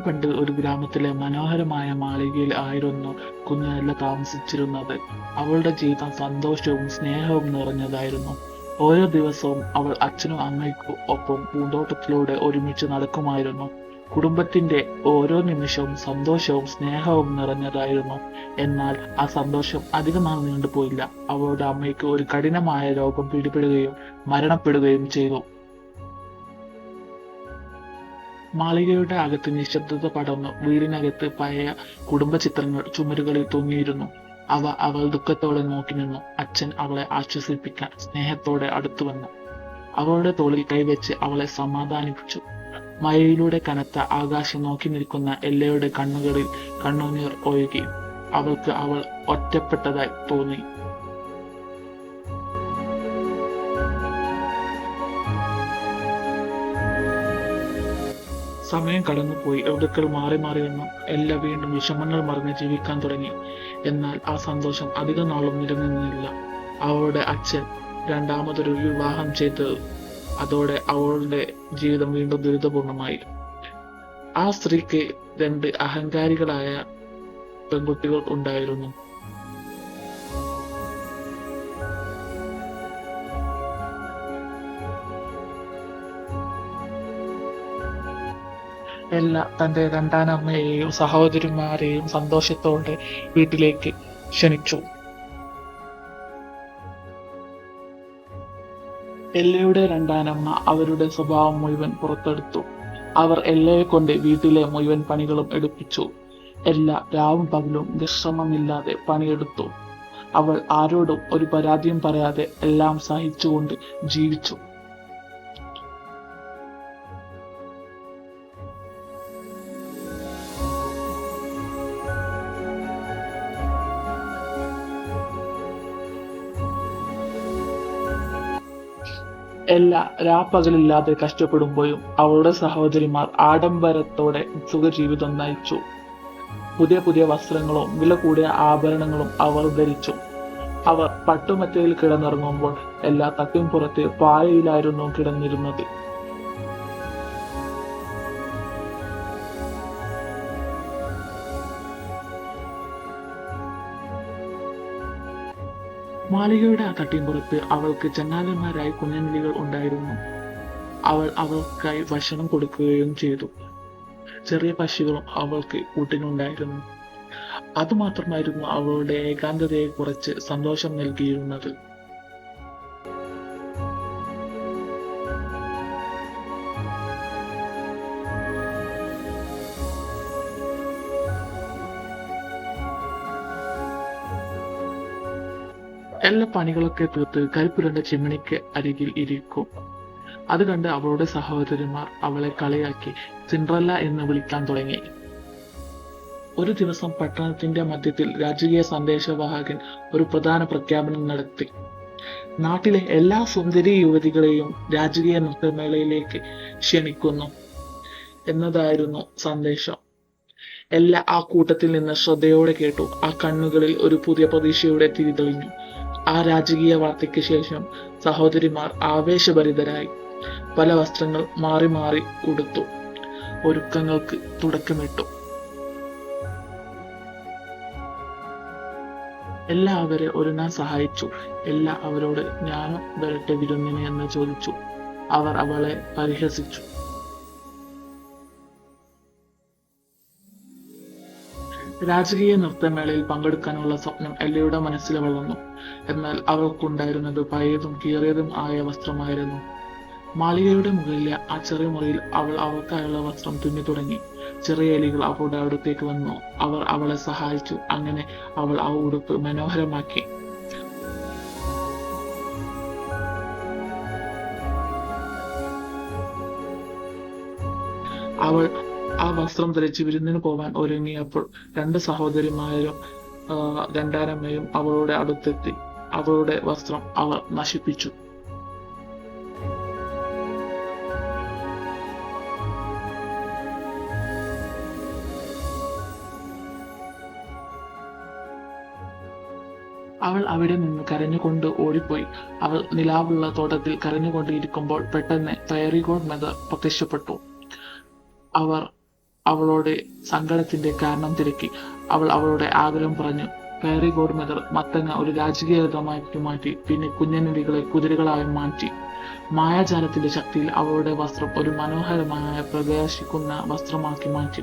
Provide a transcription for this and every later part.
പണ്ട് ഒരു ഗ്രാമത്തിലെ മനോഹരമായ മാളികയിൽ ആയിരുന്നു കുഞ്ഞനെല്ല താമസിച്ചിരുന്നത്. അവളുടെ ജീവിതം സന്തോഷവും സ്നേഹവും നിറഞ്ഞതായിരുന്നു. ഓരോ ദിവസവും അവൾ അച്ഛനും അമ്മയ്ക്കും ഒപ്പം പൂന്തോട്ടത്തിലൂടെ ഒരുമിച്ച് നടക്കുമായിരുന്നു. കുടുംബത്തിന്റെ ഓരോ നിമിഷവും സന്തോഷവും സ്നേഹവും നിറഞ്ഞതായിരുന്നു. എന്നാൽ ആ സന്തോഷം അധികം നാൾ നീണ്ടുപോയില്ല. അവളുടെ അമ്മയ്ക്ക് ഒരു കഠിനമായ രോഗം പിടിപെടുകയും മരണപ്പെടുകയും ചെയ്തു. മാളികയുടെ അകത്ത് നിശബ്ദത പടർന്നു. വീടിനകത്ത് പഴയ കുടുംബ ചിത്രങ്ങൾ ചുമരുകളിൽ തൂങ്ങിയിരുന്നു. അവൾ ദുഃഖത്തോടെ നോക്കി നിന്നു. അച്ഛൻ അവളെ ആശ്വസിപ്പിക്കാൻ സ്നേഹത്തോടെ അടുത്തു വന്നു. അവളുടെ തോളിൽ കൈവച്ച് അവളെ സമാധാനിപ്പിച്ചു. മഴയിലൂടെ കനത്ത ആകാശം നോക്കി നിൽക്കുന്ന എല്ലയുടെ കണ്ണുകളിൽ കണ്ണുനീർ ഒഴുകി. അവൾക്ക് അവൾ ഒറ്റപ്പെട്ടതായി തോന്നി. സമയം കടന്നുപോയി. ഋതുക്കൾ മാറി മാറി വന്നു. എല്ലാം വീണ്ടും വിഷമങ്ങൾ മറിഞ്ഞ് ജീവിക്കാൻ തുടങ്ങി. എന്നാൽ ആ സന്തോഷം അധിക നാളും നിലനിന്നില്ല. അവളുടെ അച്ഛൻ രണ്ടാമതൊരു വിവാഹം ചെയ്ത് അതോടെ അവളുടെ ജീവിതം വീണ്ടും ദുരിതപൂർണമായി. ആ സ്ത്രീക്ക് 2 അഹങ്കാരികളായ പെൺകുട്ടികൾ ഉണ്ടായിരുന്നു. എല്ല തന്റെ രണ്ടാനമ്മയെയും സഹോദരിമാരെയും സന്തോഷത്തോടെ വീട്ടിലേക്ക് ക്ഷണിച്ചു. എല്ലയുടെ രണ്ടാനമ്മ അവരുടെ സ്വഭാവം മുഴുവൻ പുറത്തെടുത്തു. അവർ എല്ലയെ കൊണ്ട് വീട്ടിലെ മുഴുവൻ പണികളും എടുപ്പിച്ചു. എല്ല രാവും പകലും വിശ്രമമില്ലാതെ പണിയെടുത്തു. അവൾ ആരോടും ഒരു പരാതിയും പറയാതെ എല്ലാം സഹിച്ചുകൊണ്ട് ജീവിച്ചു. എല്ലാ രാപ്പകലില്ലാതെ കഷ്ടപ്പെടുമ്പോഴും അവളുടെ സഹോദരിമാർ ആഡംബരത്തോടെ സുഖജീവിതം നയിച്ചു. പുതിയ പുതിയ വസ്ത്രങ്ങളും വില കൂടിയ ആഭരണങ്ങളും അവർ ധരിച്ചു. അവർ പട്ടുമെത്തയിൽ കിടന്നിറങ്ങുമ്പോൾ എല്ലാ തട്ടിൻ പുറത്ത് പായയിലായിരുന്നു കിടന്നിരുന്നത്. മാളികയുടെ ആ തട്ടിൻപുറത്ത് അവൾക്ക് ചങ്ങാതിമാരായി കുഞ്ഞനിലികൾ ഉണ്ടായിരുന്നു. അവൾ അവൾക്കായി ഭക്ഷണം കൊടുക്കുകയും ചെയ്തു. ചെറിയ പക്ഷികളും അവൾക്ക് കൂട്ടിനുണ്ടായിരുന്നു. അതുമാത്രമായിരുന്നു അവളുടെ ഏകാന്തതയെ കുറച്ച് സന്തോഷം നൽകിയിരുന്നത്. എല്ലാ പണികളൊക്കെ തീർത്ത് കരിപ്പുരണ്ട ചിമ്മിണിക്ക് അരികിൽ ഇരിക്കും. അത് കണ്ട് അവളുടെ സഹോദരിമാർ അവളെ കളിയാക്കി സിൻഡ്രല്ല എന്ന് വിളിക്കാൻ തുടങ്ങി. ഒരു ദിവസം പട്ടണത്തിന്റെ മധ്യത്തിൽ രാജകീയ സന്ദേശവാഹകൻ ഒരു പ്രധാന പ്രഖ്യാപനം നടത്തി. നാട്ടിലെ എല്ലാ സുന്ദരി യുവതികളെയും രാജകീയ നൃത്തമേളയിലേക്ക് ക്ഷണിക്കുന്നു എന്നതായിരുന്നു സന്ദേശം. എല്ലാ ആ കൂട്ടത്തിൽ നിന്ന് ശ്രദ്ധയോടെ കേട്ടു. ആ കണ്ണുകളിൽ ഒരു പുതിയ പ്രതീക്ഷയുടെ തിരി തെളിഞ്ഞു. ആ രാജകീയ വാർത്തയ്ക്ക് ശേഷം സഹോദരിമാർ ആവേശഭരിതരായി. പല വസ്ത്രങ്ങൾ മാറി മാറി ഉടുത്തു. ഒരുക്കങ്ങൾക്ക് തുടക്കമിട്ടു. അവരെ ഒരുങ്ങാൻ സഹായിച്ചു. അവരോട് ഞാനും വരട്ടെ വിരുന്നിന് എന്ന് ചോദിച്ചു. അവർ അവളെ പരിഹസിച്ചു. രാജകീയ നൃത്തമേളയിൽ പങ്കെടുക്കാനുള്ള സ്വപ്നം എല്ലയുടെ മനസ്സിൽ വളർന്നു. എന്നാൽ അവൾക്കുണ്ടായിരുന്നത് പഴയതും കീറിയതും ആയ വസ്ത്രമായിരുന്നു. മാളികയുടെ മുകളിലെ ആ ചെറിയ മുറിയിൽ അവൾ അവൾക്കായുള്ള വസ്ത്രം തുന്നി തുടങ്ങി. ചെറിയ എലികൾ അവളുടെ അടുത്തേക്ക് വന്നു. അവർ അവളെ സഹായിച്ചു. അങ്ങനെ അവൾ ആ ഉടുപ്പ് മനോഹരമാക്കി. അവൾ ആ വസ്ത്രം ധരിച്ച് വിരുന്നിന് പോവാൻ ഒരുങ്ങിയപ്പോൾ 2 സഹോദരിമാരും രണ്ടാനമ്മയും അവളുടെ അടുത്തെത്തി. അവളുടെ വസ്ത്രം അവർ നശിപ്പിച്ചു. അവൾ അവിടെ നിന്ന് കരഞ്ഞുകൊണ്ട് ഓടിപ്പോയി. അവൾ നിലാവുള്ള തോട്ടത്തിൽ കരഞ്ഞുകൊണ്ട് ഇരിക്കുമ്പോൾ പെട്ടെന്ന് ഫെയറി ഗോഡ് മദർ പ്രത്യക്ഷപ്പെട്ടു. അവർ അവളോട് സങ്കടത്തിന്റെ കാരണം തിരക്കി. അവൾ അവളുടെ ആഗ്രഹം പറഞ്ഞു. ഫെയറി ഗോഡ് മദർ മത്തങ്ങ ഒരു രാജകീയ രഥമാക്കി മാറ്റി. പിന്നെ കുഞ്ഞനടികളെ കുതിരകളായി മാറ്റി. മായാജാലത്തിന്റെ ശക്തിയിൽ അവളുടെ വസ്ത്രം ഒരു മനോഹരമായ പ്രകാശിക്കുന്ന വസ്ത്രമാക്കി മാറ്റി.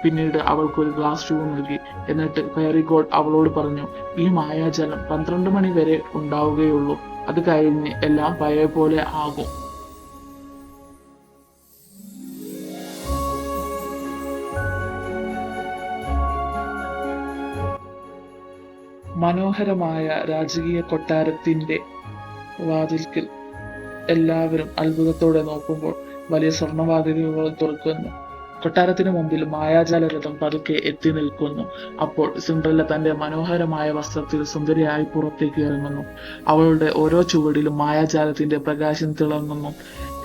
പിന്നീട് അവൾക്ക് ഒരു ഗ്ലാസ് ഷൂ നൽകി. എന്നിട്ട് ഫെയറി ഗോഡ് അവളോട് പറഞ്ഞു, ഈ മായാജാലം 12 മണി വരെ ഉണ്ടാവുകയുള്ളൂ. അത് കഴിഞ്ഞ് എല്ലാം പഴയ പോലെ ആകും. മനോഹരമായ രാജകീയ കൊട്ടാരത്തിന്റെ വാതിൽക്കൽ എല്ലാവരും അത്ഭുതത്തോടെ നോക്കുമ്പോൾ വലിയ സ്വർണവാതിലുകൾ തുറക്കുന്നു. കൊട്ടാരത്തിന് മുമ്പിൽ മായാജാല രഥം പതുക്കെ എത്തി നിൽക്കുന്നു. അപ്പോൾ സിൻഡ്രല്ല തന്റെ മനോഹരമായ വസ്ത്രത്തിൽ സുന്ദരിയായി പുറത്തേക്ക് ഇറങ്ങുന്നു. അവളുടെ ഓരോ ചുവടിലും മായാജാലത്തിന്റെ പ്രകാശം തിളങ്ങുന്നു.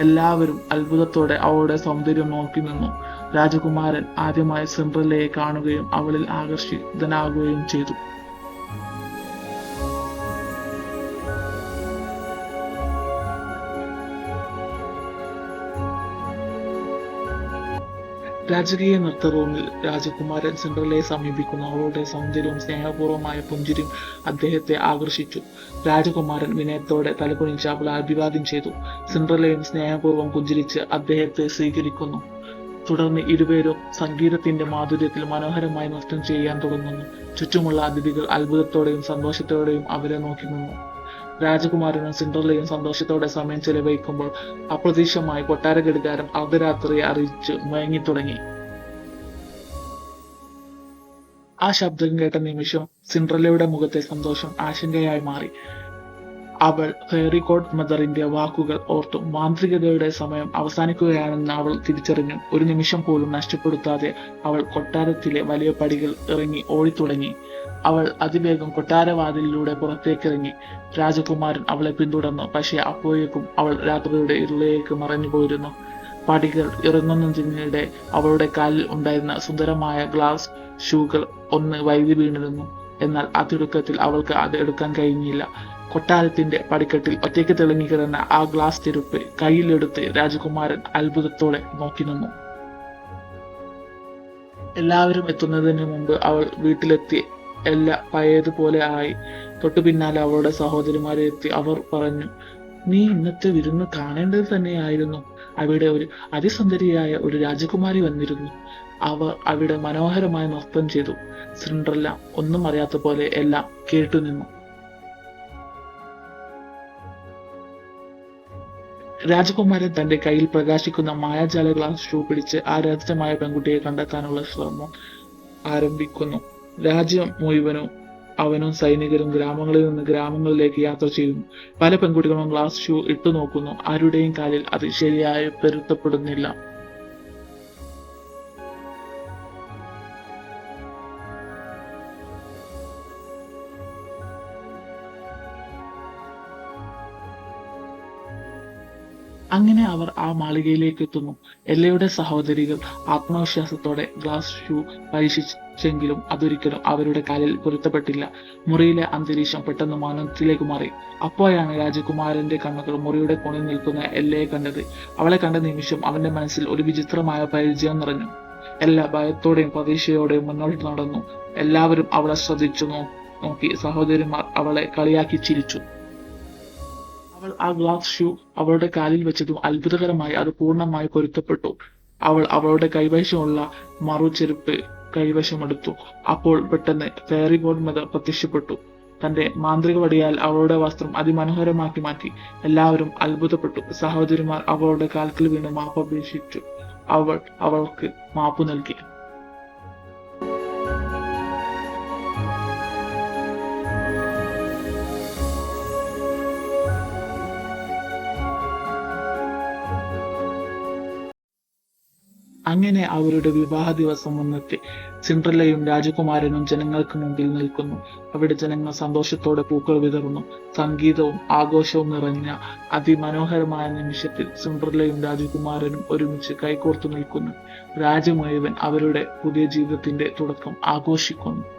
എല്ലാവരും അത്ഭുതത്തോടെ അവളുടെ സൗന്ദര്യം നോക്കി നിന്നു. രാജകുമാരൻ ആദ്യമായി സിൻഡ്രല്ലയെ കാണുകയും അവളിൽ ആകർഷിതനാകുകയും ചെയ്തു. രാജകീയ നൃത്ത റൂമിൽ രാജകുമാരൻ സിൻഡ്രല്ലയെ സമീപിക്കുന്നു. അവളുടെ സൗന്ദര്യവും സ്നേഹപൂർവമായ പുഞ്ചിരിയും അദ്ദേഹത്തെ ആകർഷിച്ചു. രാജകുമാരൻ വിനയത്തോടെ തലകുനിച്ച് അവളെ അഭിവാദ്യം ചെയ്തു. സിൻഡ്രല്ലയും സ്നേഹപൂർവ്വം പുഞ്ചിരിച്ച് അദ്ദേഹത്തെ സ്വീകരിക്കുന്നു. തുടർന്ന് ഇരുവരും സംഗീതത്തിന്റെ മാധുര്യത്തിൽ മനോഹരമായി നൃത്തം ചെയ്യാൻ തുടങ്ങുന്നു. ചുറ്റുമുള്ള അതിഥികൾ അത്ഭുതത്തോടെയും സന്തോഷത്തോടെയും അവരെ നോക്കി നിന്നു. രാജകുമാരനും സിൻഡ്രല്ലയും സന്തോഷത്തോടെ സമയം ചെലവഴിക്കുമ്പോൾ അപ്രതീക്ഷിതമായി കൊട്ടാര ഘടികാരം അർദ്ധരാത്രിയെ അറിയിച്ച് മുഴങ്ങിത്തുടങ്ങി. ആ ശബ്ദം കേട്ട നിമിഷം സിൻഡ്രല്ലയുടെ മുഖത്തെ സന്തോഷം ആശങ്കയായി മാറി. അവൾ ഫെയറി ഗോഡ് മദറിന്റെ വാക്കുകൾ ഓർത്തു. മാന്ത്രികതയുടെ സമയം അവസാനിക്കുകയാണെന്ന് അവൾ തിരിച്ചറിഞ്ഞു. ഒരു നിമിഷം പോലും നഷ്ടപ്പെടുത്താതെ അവൾ കൊട്ടാരത്തിലെ വലിയ പടികൾ ഇറങ്ങി ഓടിത്തുടങ്ങി. അവൾ അതിവേഗം കൊട്ടാരവാതിലിലൂടെ പുറത്തേക്കിറങ്ങി. രാജകുമാരൻ അവളെ പിന്തുടർന്നു. പക്ഷെ അപ്പോഴേക്കും അവൾ രാത്രിയുടെ ഇരുളിലേക്ക് മറഞ്ഞു പോയിരുന്നു. പടികൾ ഇറങ്ങുന്നതിനിടെ അവളുടെ കാലിൽ ഉണ്ടായിരുന്ന സുന്ദരമായ ഗ്ലാസ് ഷൂകൾ ഒന്ന് വൈദ്യുതി വീണിരുന്നു. എന്നാൽ ആ തിടുക്കത്തിൽ അവൾക്ക് അത് എടുക്കാൻ കഴിഞ്ഞില്ല. കൊട്ടാരത്തിന്റെ പടിക്കെട്ടിൽ ഒറ്റയ്ക്ക് തിളങ്ങിക്കിടന്ന ആ ഗ്ലാസ് ചെരുപ്പ് കയ്യിലെടുത്ത് രാജകുമാരൻ അത്ഭുതത്തോടെ നോക്കി നിന്നു. എല്ലാവരും എത്തുന്നതിന് മുമ്പ് അവൾ വീട്ടിലെത്തി. എല്ലാം പഴയതുപോലെ ആയി. തൊട്ടു പിന്നാലെ അവളുടെ സഹോദരിമാരെ എത്തി. അവർ പറഞ്ഞു, നീ ഇന്നത്തെ വിരുന്ന് കാണേണ്ടത് തന്നെയായിരുന്നു. അവിടെ ഒരു അതിസുന്ദരിയായ ഒരു രാജകുമാരി വന്നിരുന്നു. അവർ അവിടെ മനോഹരമായി നൃത്തം ചെയ്തു. സിൻഡ്രല്ല ഒന്നും അറിയാത്ത പോലെ എല്ലാം കേട്ടുനിന്നു. രാജകുമാരൻ തന്റെ കയ്യിൽ പ്രകാശിക്കുന്ന മായാജാല ഗ്ലാസ് ഷൂ പിടിച്ച് ആ രഹസ്യമായ പെൺകുട്ടിയെ കണ്ടെത്താനുള്ള ശ്രമം ആരംഭിക്കുന്നു. രാജ്യം മുഴുവനും അവനും സൈനികരും ഗ്രാമങ്ങളിൽ നിന്ന് ഗ്രാമങ്ങളിലേക്ക് യാത്ര ചെയ്യുന്നു. പല പെൺകുട്ടികളും ഗ്ലാസ് ഷൂ ഇട്ടു നോക്കുന്നു. ആരുടെയും കാലിൽ അത് ശരിയായി പൊരുത്തപ്പെടുന്നില്ല. അങ്ങനെ അവർ ആ മാളികയിലേക്ക് എത്തുന്നു. എല്ലയുടെ സഹോദരികൾ ആത്മവിശ്വാസത്തോടെ ഗ്ലാസ് ഷൂ പരീക്ഷിച്ചെങ്കിലും അതൊരിക്കലും അവരുടെ കാലിൽ പൊരുത്തപ്പെട്ടില്ല. മുറിയിലെ അന്തരീക്ഷം പെട്ടെന്ന് മൗനത്തിലേക്ക് മാറി. അപ്പോഴാണ് രാജകുമാരന്റെ കണ്ണുകൾ മുറിയുടെ കോണിൽ നിൽക്കുന്ന എല്ലയെ കണ്ടത്. അവളെ കണ്ട നിമിഷം അവന്റെ മനസ്സിൽ ഒരു വിചിത്രമായ പരിചയം നിറഞ്ഞു. എല്ല ഭയത്തോടെയും പ്രതീക്ഷയോടെയും മുന്നോട്ട് നടന്നു. എല്ലാവരും അവളെ ശ്രദ്ധിച്ചു നോക്കി. സഹോദരിമാർ അവളെ കളിയാക്കി ചിരിച്ചു. അവൾ ആ ഗ്ലാസ് ഷൂ അവളുടെ കാലിൽ വെച്ചതും അത്ഭുതകരമായി അത് പൂർണ്ണമായി പൊരുത്തപ്പെട്ടു. അവൾ അവളുടെ കൈവശമുള്ള മറുചെരുപ്പ് കൈവശമെടുത്തു. അപ്പോൾ പെട്ടെന്ന് ഫെയറി ഗോഡ് മദർ പ്രത്യക്ഷപ്പെട്ടു. തന്റെ മാന്ത്രിക വടിയാൽ അവളുടെ വസ്ത്രം അതിമനോഹരമാക്കി മാറ്റി. എല്ലാവരും അത്ഭുതപ്പെട്ടു. സഹോദരിമാർ അവളുടെ കാൽക്കൽ വീണ് മാപ്പപേക്ഷിച്ചു. അവൾ അവൾക്ക് മാപ്പു നൽകി. അങ്ങനെ അവരുടെ വിവാഹ ദിവസം വന്നെത്തി. സിൻഡ്രല്ലയും രാജകുമാരനും ജനങ്ങൾക്ക് മുമ്പിൽ നിൽക്കുന്നു. അവിടെ ജനങ്ങൾ സന്തോഷത്തോടെ പൂക്കൾ വിതറുന്നു. സംഗീതവും ആഘോഷവും നിറഞ്ഞ അതിമനോഹരമായ നിമിഷത്തിൽ സിൻഡ്രല്ലയും രാജകുമാരനും ഒരുമിച്ച് കൈകോർത്തു നിൽക്കുന്നു. രാജ്യം മുഴുവൻ അവരുടെ പുതിയ ജീവിതത്തിന്റെ തുടക്കം ആഘോഷിക്കുന്നു.